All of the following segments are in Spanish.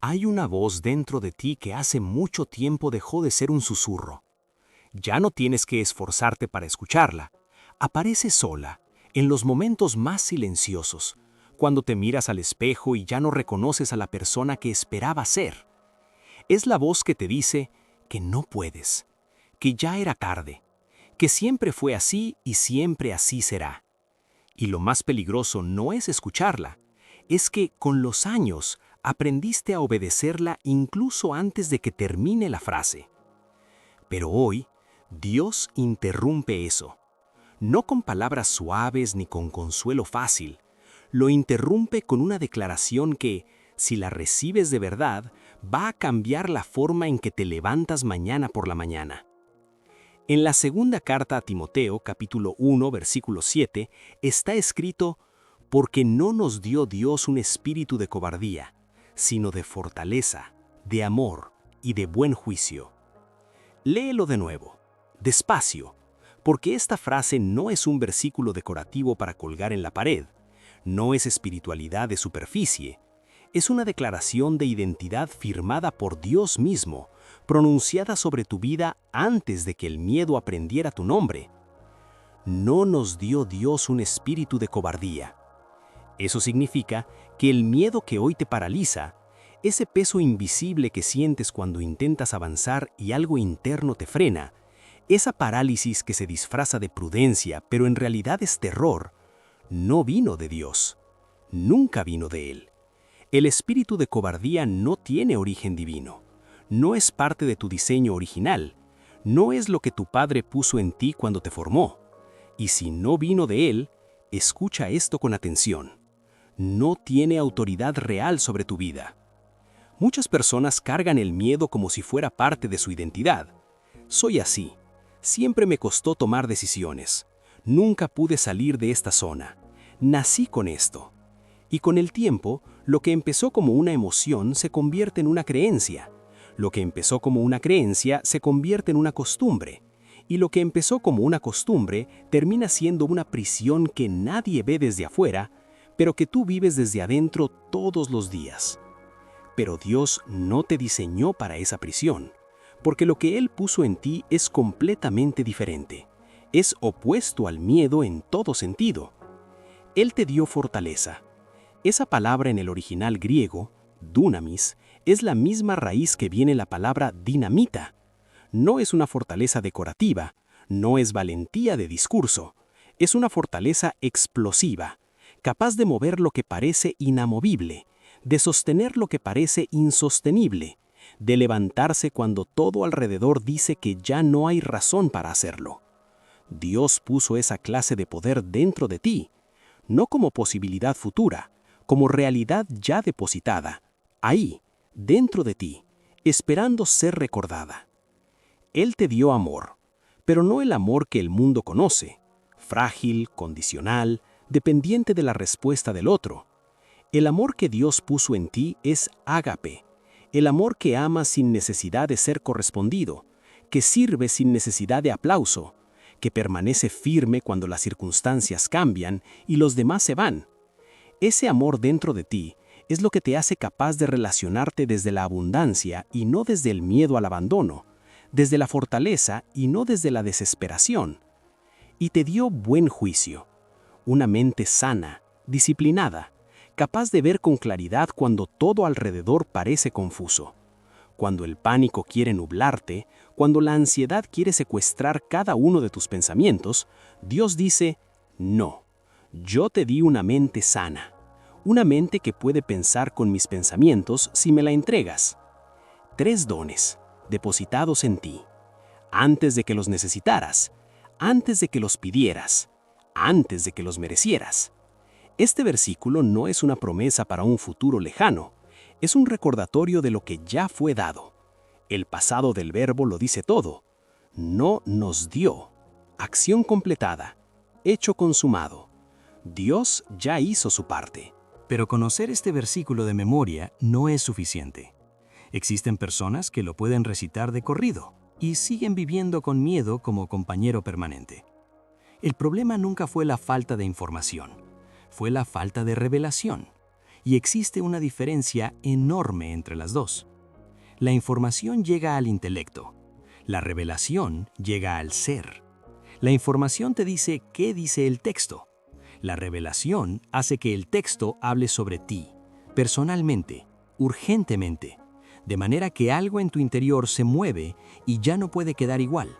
Hay una voz dentro de ti que hace mucho tiempo dejó de ser un susurro. Ya no tienes que esforzarte para escucharla. Aparece sola, en los momentos más silenciosos, cuando te miras al espejo y ya no reconoces a la persona que esperabas ser. Es la voz que te dice que no puedes, que ya era tarde, que siempre fue así y siempre así será. Y lo más peligroso no es escucharla, es que con los años aprendiste a obedecerla incluso antes de que termine la frase. Pero hoy, Dios interrumpe eso. No con palabras suaves ni con consuelo fácil. Lo interrumpe con una declaración que, si la recibes de verdad, va a cambiar la forma en que te levantas mañana por la mañana. En la segunda carta a Timoteo, capítulo 1, versículo 7, está escrito: «Porque no nos dio Dios un espíritu de cobardía, sino de fortaleza, de amor y de buen juicio». Léelo de nuevo, despacio, porque esta frase no es un versículo decorativo para colgar en la pared, no es espiritualidad de superficie, es una declaración de identidad firmada por Dios mismo, pronunciada sobre tu vida antes de que el miedo aprendiera tu nombre. No nos dio Dios un espíritu de cobardía. Eso significa que el miedo que hoy te paraliza, ese peso invisible que sientes cuando intentas avanzar y algo interno te frena, esa parálisis que se disfraza de prudencia pero en realidad es terror, no vino de Dios. Nunca vino de Él. El espíritu de cobardía no tiene origen divino. No es parte de tu diseño original. No es lo que tu padre puso en ti cuando te formó. Y si no vino de Él, escucha esto con atención. No tiene autoridad real sobre tu vida. Muchas personas cargan el miedo como si fuera parte de su identidad. Soy así. Siempre me costó tomar decisiones. Nunca pude salir de esta zona. Nací con esto. Y con el tiempo, lo que empezó como una emoción se convierte en una creencia. Lo que empezó como una creencia se convierte en una costumbre. Y lo que empezó como una costumbre termina siendo una prisión que nadie ve desde afuera, pero que tú vives desde adentro todos los días. Pero Dios no te diseñó para esa prisión, porque lo que Él puso en ti es completamente diferente. Es opuesto al miedo en todo sentido. Él te dio fortaleza. Esa palabra en el original griego, dunamis, es la misma raíz que viene la palabra dinamita. No es una fortaleza decorativa, no es valentía de discurso, es una fortaleza explosiva, capaz de mover lo que parece inamovible, de sostener lo que parece insostenible, de levantarse cuando todo alrededor dice que ya no hay razón para hacerlo. Dios puso esa clase de poder dentro de ti, no como posibilidad futura, como realidad ya depositada, ahí, dentro de ti, esperando ser recordada. Él te dio amor, pero no el amor que el mundo conoce, frágil, condicional, dependiente de la respuesta del otro. El amor que Dios puso en ti es ágape, el amor que ama sin necesidad de ser correspondido, que sirve sin necesidad de aplauso, que permanece firme cuando las circunstancias cambian y los demás se van. Ese amor dentro de ti es lo que te hace capaz de relacionarte desde la abundancia y no desde el miedo al abandono, desde la fortaleza y no desde la desesperación. Y te dio buen juicio, una mente sana, disciplinada, capaz de ver con claridad cuando todo alrededor parece confuso. Cuando el pánico quiere nublarte, cuando la ansiedad quiere secuestrar cada uno de tus pensamientos, Dios dice: no. Yo te di una mente sana, una mente que puede pensar con mis pensamientos si me la entregas. 3 dones, depositados en ti, antes de que los necesitaras, antes de que los pidieras, antes de que los merecieras. Este versículo no es una promesa para un futuro lejano, es un recordatorio de lo que ya fue dado. El pasado del verbo lo dice todo. No nos dio. Acción completada. Hecho consumado. Dios ya hizo su parte. Pero conocer este versículo de memoria no es suficiente. Existen personas que lo pueden recitar de corrido y siguen viviendo con miedo como compañero permanente. El problema nunca fue la falta de información, fue la falta de revelación. y existe una diferencia enorme entre las dos. La información llega al intelecto. La revelación llega al ser. La información te dice qué dice el texto. La revelación hace que el texto hable sobre ti, personalmente, urgentemente, de manera que algo en tu interior se mueve y ya no puede quedar igual.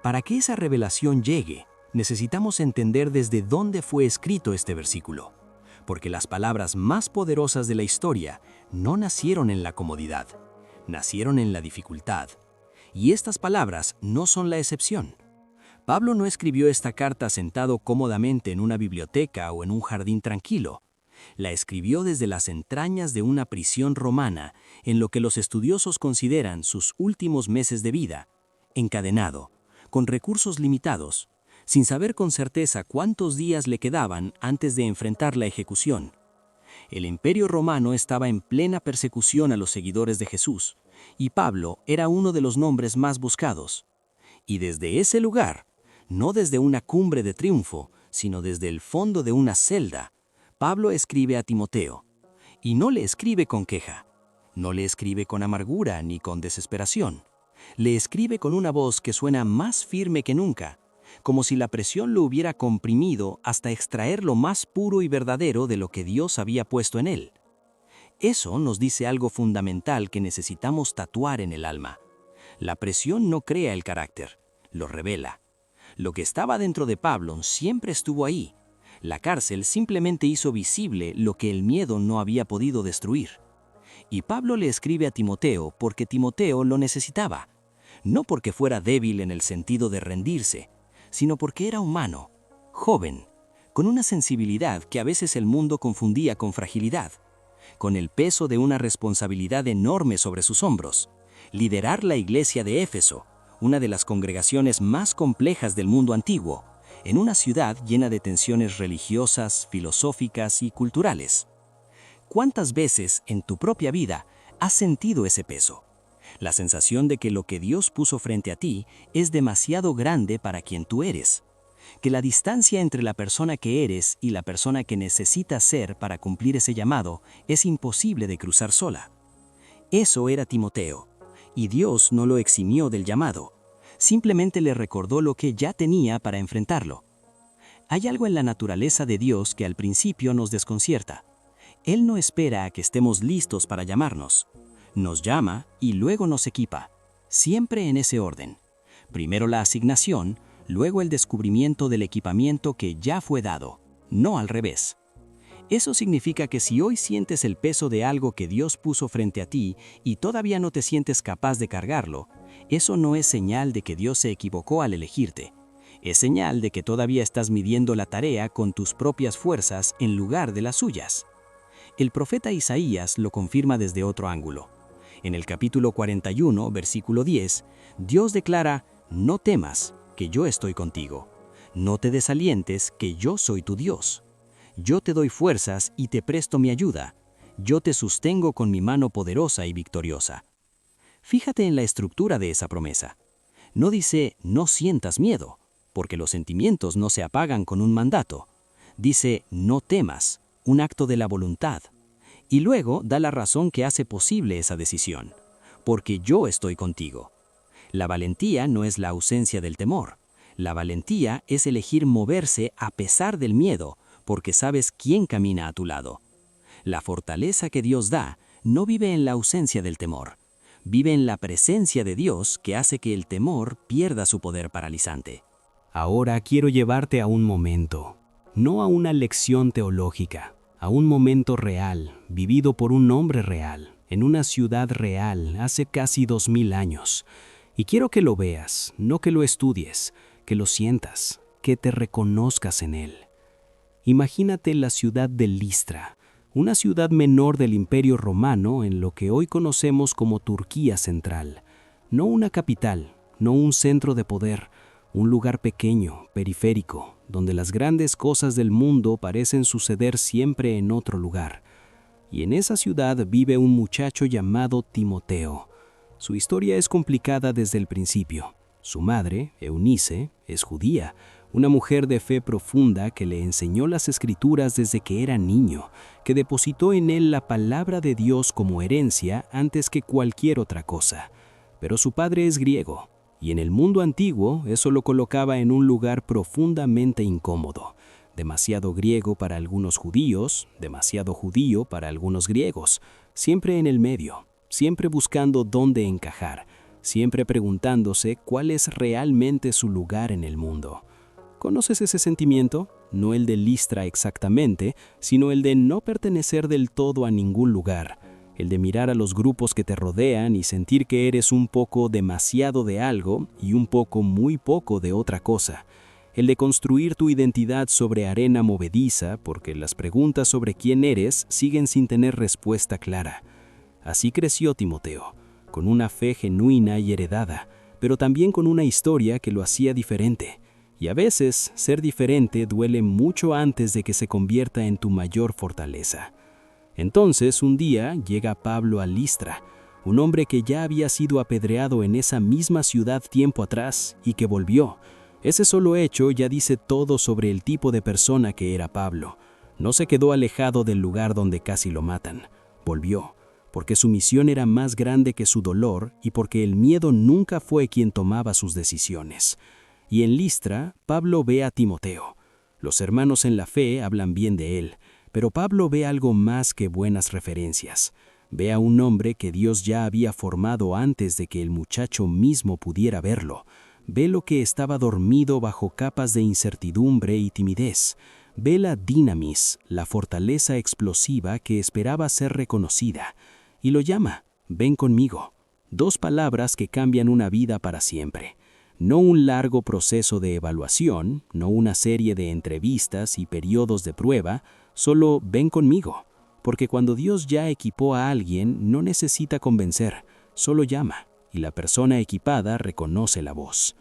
Para que esa revelación llegue, necesitamos entender desde dónde fue escrito este versículo, porque las palabras más poderosas de la historia no nacieron en la comodidad, nacieron en la dificultad. Y estas palabras no son la excepción. Pablo no escribió esta carta sentado cómodamente en una biblioteca o en un jardín tranquilo. La escribió desde las entrañas de una prisión romana, en lo que los estudiosos consideran sus últimos meses de vida, encadenado, con recursos limitados, sin saber con certeza cuántos días le quedaban antes de enfrentar la ejecución. El Imperio Romano estaba en plena persecución a los seguidores de Jesús, y Pablo era uno de los nombres más buscados. Y desde ese lugar, no desde una cumbre de triunfo, sino desde el fondo de una celda, Pablo escribe a Timoteo. Y no le escribe con queja, no le escribe con amargura ni con desesperación. Le escribe con una voz que suena más firme que nunca, como si la presión lo hubiera comprimido hasta extraer lo más puro y verdadero de lo que Dios había puesto en él. Eso nos dice algo fundamental que necesitamos tatuar en el alma. La presión no crea el carácter, lo revela. Lo que estaba dentro de Pablo siempre estuvo ahí. La cárcel simplemente hizo visible lo que el miedo no había podido destruir. Y Pablo le escribe a Timoteo porque Timoteo lo necesitaba, no porque fuera débil en el sentido de rendirse, sino porque era humano, joven, con una sensibilidad que a veces el mundo confundía con fragilidad, con el peso de una responsabilidad enorme sobre sus hombros, liderar la iglesia de Éfeso, una de las congregaciones más complejas del mundo antiguo, en una ciudad llena de tensiones religiosas, filosóficas y culturales. ¿Cuántas veces en tu propia vida has sentido ese peso? La sensación de que lo que Dios puso frente a ti es demasiado grande para quien tú eres. Que la distancia entre la persona que eres y la persona que necesitas ser para cumplir ese llamado es imposible de cruzar sola. Eso era Timoteo, y Dios no lo eximió del llamado. Simplemente le recordó lo que ya tenía para enfrentarlo. Hay algo en la naturaleza de Dios que al principio nos desconcierta. Él no espera a que estemos listos para llamarnos. Nos llama y luego nos equipa, siempre en ese orden. Primero la asignación, luego el descubrimiento del equipamiento que ya fue dado, no al revés. Eso significa que si hoy sientes el peso de algo que Dios puso frente a ti y todavía no te sientes capaz de cargarlo, eso no es señal de que Dios se equivocó al elegirte. Es señal de que todavía estás midiendo la tarea con tus propias fuerzas en lugar de las suyas. El profeta Isaías lo confirma desde otro ángulo. En el capítulo 41, versículo 10, Dios declara: «No temas, que yo estoy contigo. No te desalientes, que yo soy tu Dios. Yo te doy fuerzas y te presto mi ayuda. Yo te sostengo con mi mano poderosa y victoriosa». Fíjate en la estructura de esa promesa. No dice: «No sientas miedo», porque los sentimientos no se apagan con un mandato. Dice: «No temas», un acto de la voluntad. Y luego da la razón que hace posible esa decisión: «Porque yo estoy contigo». La valentía no es la ausencia del temor. La valentía es elegir moverse a pesar del miedo, porque sabes quién camina a tu lado. La fortaleza que Dios da no vive en la ausencia del temor. Vive en la presencia de Dios que hace que el temor pierda su poder paralizante. Ahora quiero llevarte a un momento, no a una lección teológica, a un momento real, vivido por un hombre real, en una ciudad real, hace casi 2000 años. Y quiero que lo veas, no que lo estudies, que lo sientas, que te reconozcas en él. Imagínate la ciudad de Listra, una ciudad menor del Imperio Romano en lo que hoy conocemos como Turquía Central. No una capital, no un centro de poder, un lugar pequeño, periférico, donde las grandes cosas del mundo parecen suceder siempre en otro lugar. Y en esa ciudad vive un muchacho llamado Timoteo. Su historia es complicada desde el principio. Su madre, Eunice, es judía, una mujer de fe profunda que le enseñó las Escrituras desde que era niño, que depositó en él la palabra de Dios como herencia antes que cualquier otra cosa. Pero su padre es griego, y en el mundo antiguo eso lo colocaba en un lugar profundamente incómodo. Demasiado griego para algunos judíos, demasiado judío para algunos griegos, siempre en el medio, siempre buscando dónde encajar, siempre preguntándose cuál es realmente su lugar en el mundo. ¿Conoces ese sentimiento? No el de Listra exactamente, sino el de no pertenecer del todo a ningún lugar, el de mirar a los grupos que te rodean y sentir que eres un poco demasiado de algo y un poco muy poco de otra cosa, el de construir tu identidad sobre arena movediza porque las preguntas sobre quién eres siguen sin tener respuesta clara. Así creció Timoteo, con una fe genuina y heredada, pero también con una historia que lo hacía diferente. Y a veces, ser diferente duele mucho antes de que se convierta en tu mayor fortaleza. Entonces, un día, llega Pablo a Listra, un hombre que ya había sido apedreado en esa misma ciudad tiempo atrás y que volvió. Ese solo hecho ya dice todo sobre el tipo de persona que era Pablo. No se quedó alejado del lugar donde casi lo matan. Volvió, porque su misión era más grande que su dolor y porque el miedo nunca fue quien tomaba sus decisiones. Y en Listra, Pablo ve a Timoteo. Los hermanos en la fe hablan bien de él, pero Pablo ve algo más que buenas referencias. Ve a un hombre que Dios ya había formado antes de que el muchacho mismo pudiera verlo. Ve lo que estaba dormido bajo capas de incertidumbre y timidez. Ve la dinamis, la fortaleza explosiva que esperaba ser reconocida. Y lo llama, ven conmigo. 2 palabras que cambian una vida para siempre. No un largo proceso de evaluación, no una serie de entrevistas y periodos de prueba, solo ven conmigo. Porque cuando Dios ya equipó a alguien, no necesita convencer, solo llama, y la persona equipada reconoce la voz.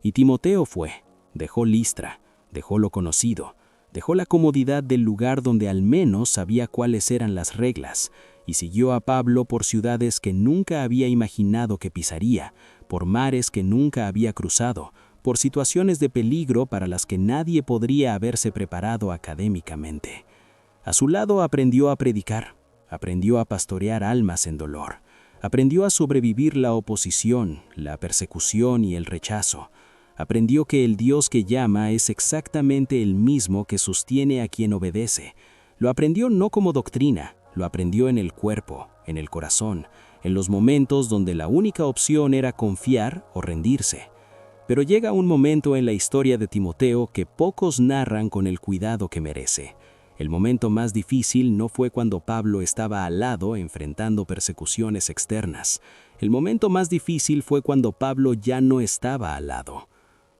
Y Timoteo fue, dejó Listra, dejó lo conocido, dejó la comodidad del lugar donde al menos sabía cuáles eran las reglas, y siguió a Pablo por ciudades que nunca había imaginado que pisaría, por mares que nunca había cruzado, por situaciones de peligro para las que nadie podría haberse preparado académicamente. A su lado aprendió a predicar, aprendió a pastorear almas en dolor, aprendió a sobrevivir la oposición, la persecución y el rechazo. Aprendió que el Dios que llama es exactamente el mismo que sostiene a quien obedece. Lo aprendió no como doctrina, lo aprendió en el cuerpo, en el corazón, en los momentos donde la única opción era confiar o rendirse. Pero llega un momento en la historia de Timoteo que pocos narran con el cuidado que merece. El momento más difícil no fue cuando Pablo estaba al lado enfrentando persecuciones externas. El momento más difícil fue cuando Pablo ya no estaba al lado.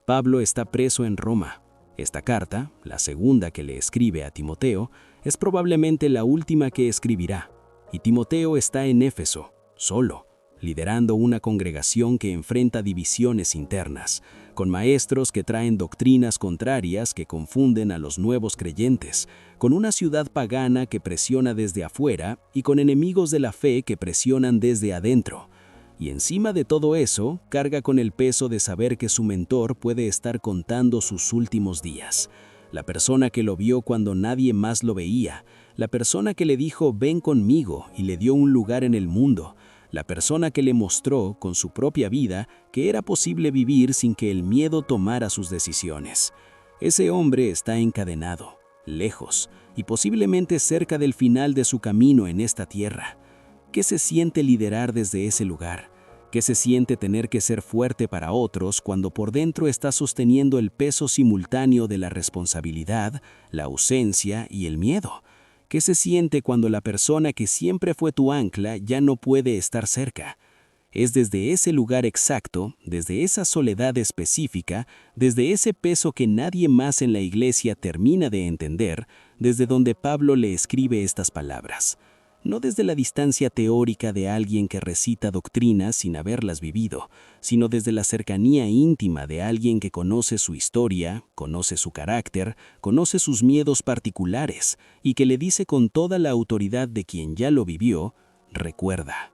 Pablo está preso en Roma. Esta carta, la segunda que le escribe a Timoteo, es probablemente la última que escribirá. Y Timoteo está en Éfeso, solo, liderando una congregación que enfrenta divisiones internas, con maestros que traen doctrinas contrarias que confunden a los nuevos creyentes, con una ciudad pagana que presiona desde afuera y con enemigos de la fe que presionan desde adentro. Y encima de todo eso, carga con el peso de saber que su mentor puede estar contando sus últimos días. La persona que lo vio cuando nadie más lo veía, la persona que le dijo ven conmigo y le dio un lugar en el mundo, la persona que le mostró con su propia vida que era posible vivir sin que el miedo tomara sus decisiones. Ese hombre está encadenado, lejos y posiblemente cerca del final de su camino en esta tierra. ¿Qué se siente liderar desde ese lugar? ¿Qué se siente tener que ser fuerte para otros cuando por dentro estás sosteniendo el peso simultáneo de la responsabilidad, la ausencia y el miedo? ¿Qué se siente cuando la persona que siempre fue tu ancla ya no puede estar cerca? Es desde ese lugar exacto, desde esa soledad específica, desde ese peso que nadie más en la iglesia termina de entender, desde donde Pablo le escribe estas palabras. No desde la distancia teórica de alguien que recita doctrinas sin haberlas vivido, sino desde la cercanía íntima de alguien que conoce su historia, conoce su carácter, conoce sus miedos particulares y que le dice con toda la autoridad de quien ya lo vivió, recuerda.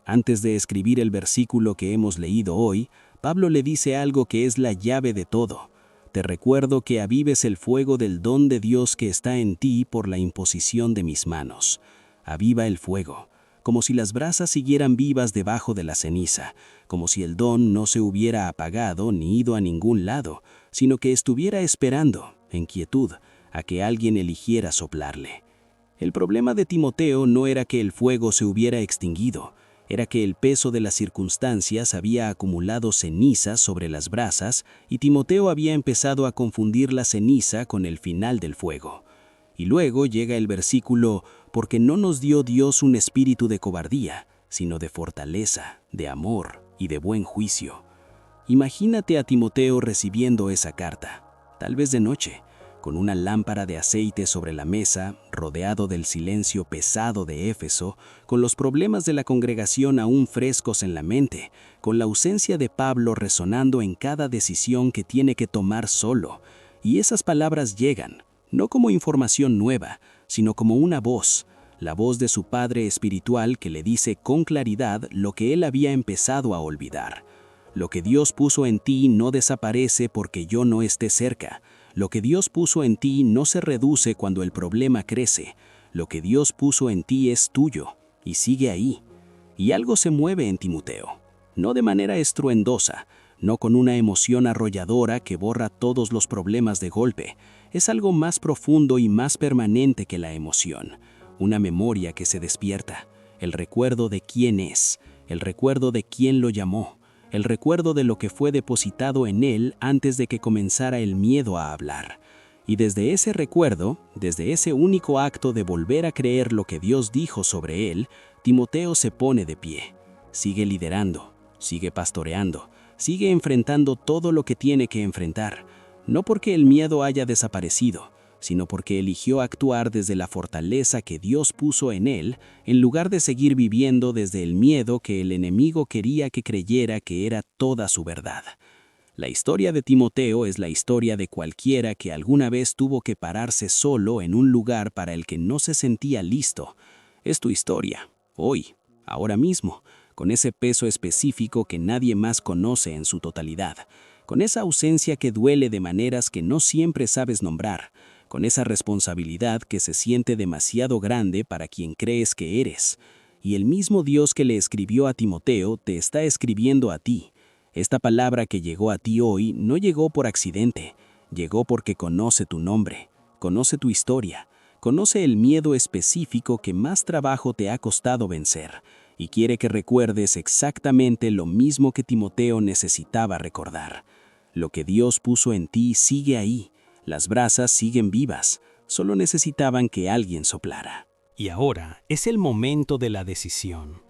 Antes de escribir el versículo que hemos leído hoy, Pablo le dice algo que es la llave de todo. te recuerdo que avives el fuego del don de Dios que está en ti por la imposición de mis manos. Aviva el fuego, como si las brasas siguieran vivas debajo de la ceniza, como si el don no se hubiera apagado ni ido a ningún lado, sino que estuviera esperando, en quietud, a que alguien eligiera soplarle. El problema de Timoteo no era que el fuego se hubiera extinguido, era que el peso de las circunstancias había acumulado ceniza sobre las brasas y Timoteo había empezado a confundir la ceniza con el final del fuego. Y luego llega el versículo, porque no nos dio Dios un espíritu de cobardía, sino de fortaleza, de amor y de buen juicio. Imagínate a Timoteo recibiendo esa carta, tal vez de noche, con una lámpara de aceite sobre la mesa, rodeado del silencio pesado de Éfeso, con los problemas de la congregación aún frescos en la mente, con la ausencia de Pablo resonando en cada decisión que tiene que tomar solo. Y esas palabras llegan, no como información nueva, sino como una voz, la voz de su padre espiritual que le dice con claridad lo que él había empezado a olvidar. Lo que Dios puso en ti no desaparece porque yo no esté cerca. Lo que Dios puso en ti no se reduce cuando el problema crece. Lo que Dios puso en ti es tuyo y sigue ahí. Y algo se mueve en Timoteo, no de manera estruendosa, no con una emoción arrolladora que borra todos los problemas de golpe. Es algo más profundo y más permanente que la emoción. Una memoria que se despierta, el recuerdo de quién es, el recuerdo de quién lo llamó, el recuerdo de lo que fue depositado en él antes de que comenzara el miedo a hablar. Y desde ese recuerdo, desde ese único acto de volver a creer lo que Dios dijo sobre él, Timoteo se pone de pie. Sigue liderando, sigue pastoreando, sigue enfrentando todo lo que tiene que enfrentar, no porque el miedo haya desaparecido, sino porque eligió actuar desde la fortaleza que Dios puso en él, en lugar de seguir viviendo desde el miedo que el enemigo quería que creyera que era toda su verdad. La historia de Timoteo es la historia de cualquiera que alguna vez tuvo que pararse solo en un lugar para el que no se sentía listo. Es tu historia, hoy, ahora mismo, con ese peso específico que nadie más conoce en su totalidad, con esa ausencia que duele de maneras que no siempre sabes nombrar, con esa responsabilidad que se siente demasiado grande para quien crees que eres. Y el mismo Dios que le escribió a Timoteo te está escribiendo a ti. Esta palabra que llegó a ti hoy no llegó por accidente, llegó porque conoce tu nombre, conoce tu historia, conoce el miedo específico que más trabajo te ha costado vencer, y quiere que recuerdes exactamente lo mismo que Timoteo necesitaba recordar. Lo que Dios puso en ti sigue ahí. Las brasas siguen vivas, solo necesitaban que alguien soplara. Y ahora es el momento de la decisión.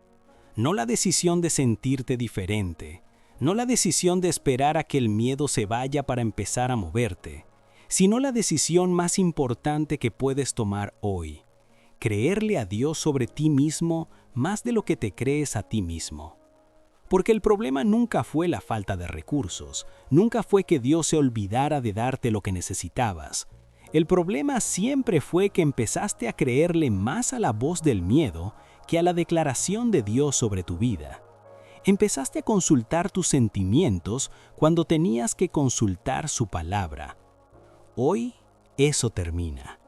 No la decisión de sentirte diferente, no la decisión de esperar a que el miedo se vaya para empezar a moverte, sino la decisión más importante que puedes tomar hoy. Creerle a Dios sobre ti mismo más de lo que te crees a ti mismo. Porque el problema nunca fue la falta de recursos, nunca fue que Dios se olvidara de darte lo que necesitabas. El problema siempre fue que empezaste a creerle más a la voz del miedo que a la declaración de Dios sobre tu vida. Empezaste a consultar tus sentimientos cuando tenías que consultar su palabra. Hoy eso termina.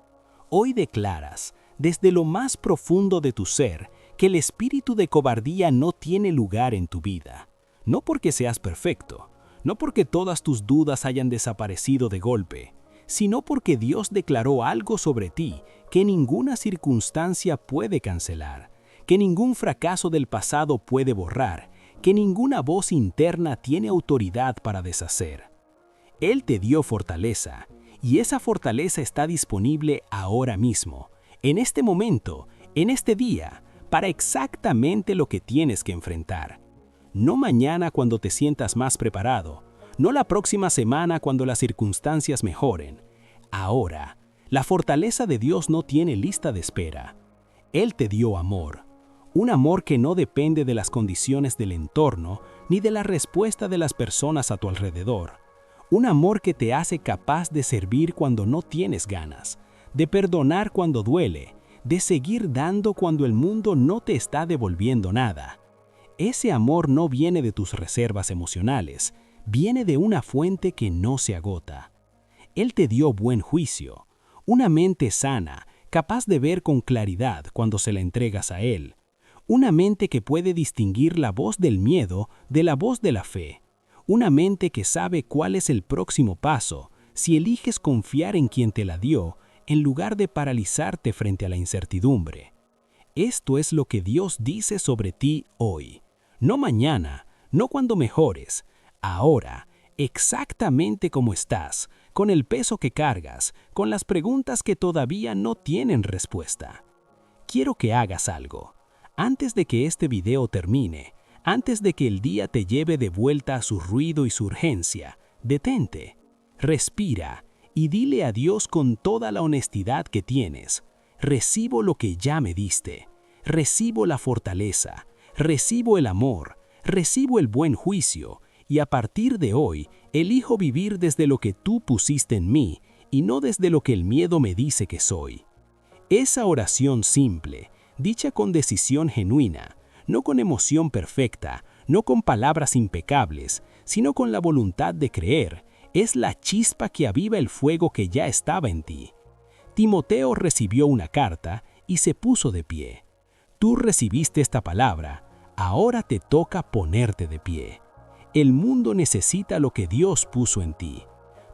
Hoy declaras, desde lo más profundo de tu ser, que el espíritu de cobardía no tiene lugar en tu vida. No porque seas perfecto, no porque todas tus dudas hayan desaparecido de golpe, sino porque Dios declaró algo sobre ti que ninguna circunstancia puede cancelar, que ningún fracaso del pasado puede borrar, que ninguna voz interna tiene autoridad para deshacer. Él te dio fortaleza, y esa fortaleza está disponible ahora mismo, en este momento, en este día, para exactamente lo que tienes que enfrentar. No mañana cuando te sientas más preparado, no la próxima semana cuando las circunstancias mejoren. Ahora, la fortaleza de Dios no tiene lista de espera. Él te dio amor, un amor que no depende de las condiciones del entorno ni de la respuesta de las personas a tu alrededor. Un amor que te hace capaz de servir cuando no tienes ganas, de perdonar cuando duele, de seguir dando cuando el mundo no te está devolviendo nada. Ese amor no viene de tus reservas emocionales, viene de una fuente que no se agota. Él te dio buen juicio, una mente sana, capaz de ver con claridad cuando se la entregas a Él, una mente que puede distinguir la voz del miedo de la voz de la fe, una mente que sabe cuál es el próximo paso si eliges confiar en quien te la dio en lugar de paralizarte frente a la incertidumbre. Esto es lo que Dios dice sobre ti hoy, no mañana, no cuando mejores, ahora, exactamente como estás, con el peso que cargas, con las preguntas que todavía no tienen respuesta. Quiero que hagas algo. Antes de que este video termine, antes de que el día te lleve de vuelta a su ruido y su urgencia, detente, respira y dile a Dios con toda la honestidad que tienes: recibo lo que ya me diste, recibo la fortaleza, recibo el amor, recibo el buen juicio, y a partir de hoy elijo vivir desde lo que tú pusiste en mí y no desde lo que el miedo me dice que soy. Esa oración simple, dicha con decisión genuina, no con emoción perfecta, no con palabras impecables, sino con la voluntad de creer, es la chispa que aviva el fuego que ya estaba en ti. Timoteo recibió una carta y se puso de pie. Tú recibiste esta palabra, ahora te toca ponerte de pie. El mundo necesita lo que Dios puso en ti.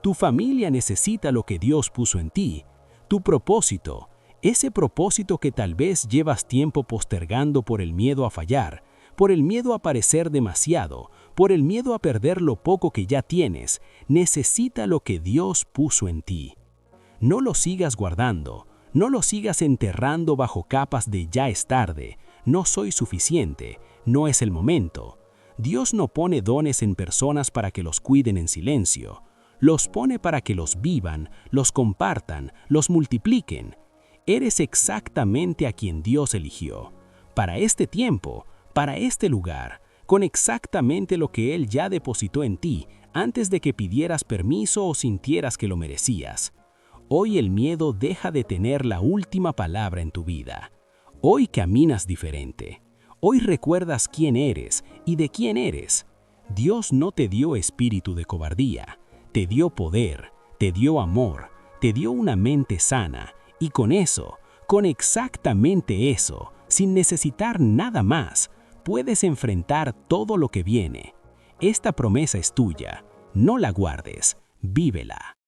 Tu familia necesita lo que Dios puso en ti. Tu propósito, ese propósito que tal vez llevas tiempo postergando por el miedo a fallar, por el miedo a parecer demasiado, por el miedo a perder lo poco que ya tienes, necesita lo que Dios puso en ti. No lo sigas guardando, no lo sigas enterrando bajo capas de ya es tarde, no soy suficiente, no es el momento. Dios no pone dones en personas para que los cuiden en silencio, los pone para que los vivan, los compartan, los multipliquen. Eres exactamente a quien Dios eligió, para este tiempo, para este lugar, con exactamente lo que Él ya depositó en ti antes de que pidieras permiso o sintieras que lo merecías. Hoy el miedo deja de tener la última palabra en tu vida. Hoy caminas diferente. Hoy recuerdas quién eres y de quién eres. Dios no te dio espíritu de cobardía, te dio poder, te dio amor, te dio una mente sana, y con eso, con exactamente eso, sin necesitar nada más, puedes enfrentar todo lo que viene. Esta promesa es tuya, no la guardes, vívela.